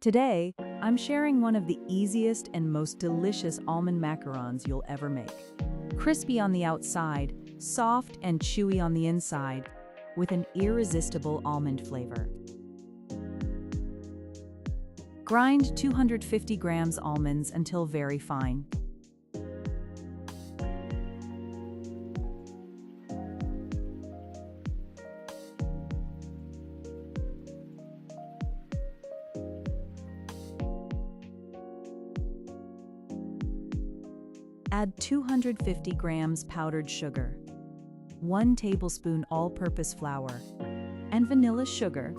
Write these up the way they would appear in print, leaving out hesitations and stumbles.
Today, I'm sharing one of the easiest and most delicious almond macarons you'll ever make. Crispy on the outside, soft and chewy on the inside, with an irresistible almond flavor. Grind 250 grams almonds until very fine. Add 250 grams powdered sugar, 1 tablespoon all-purpose flour, and vanilla sugar.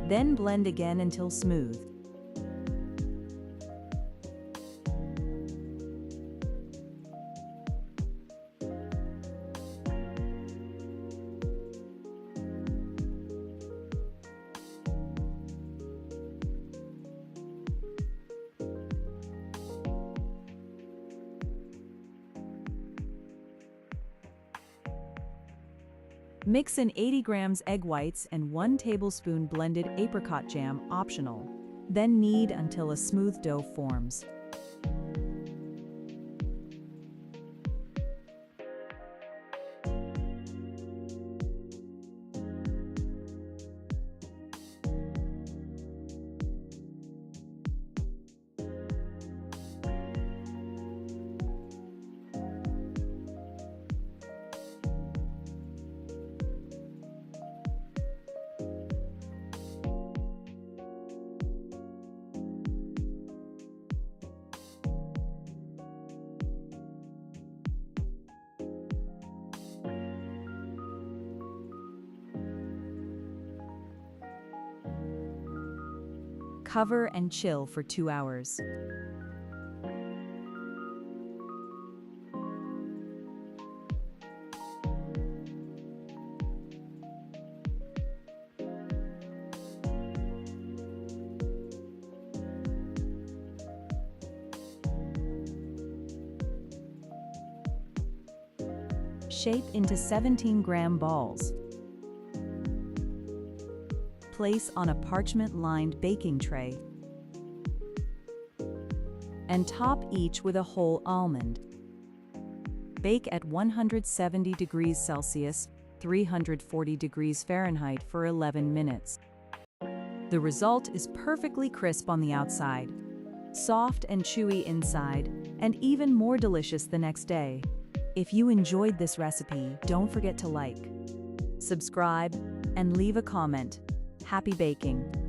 Then blend again until smooth. Mix in 80 grams egg whites and 1 tablespoon blended apricot jam, optional. Then knead until a smooth dough forms. Cover and chill for 2 hours. Shape into 17-gram balls. Place on a parchment-lined baking tray and top each with a whole almond. Bake at 170 degrees Celsius, 340 degrees Fahrenheit for 11 minutes. The result is perfectly crisp on the outside, soft and chewy inside, and even more delicious the next day. If you enjoyed this recipe, don't forget to like, subscribe, and leave a comment. Happy baking!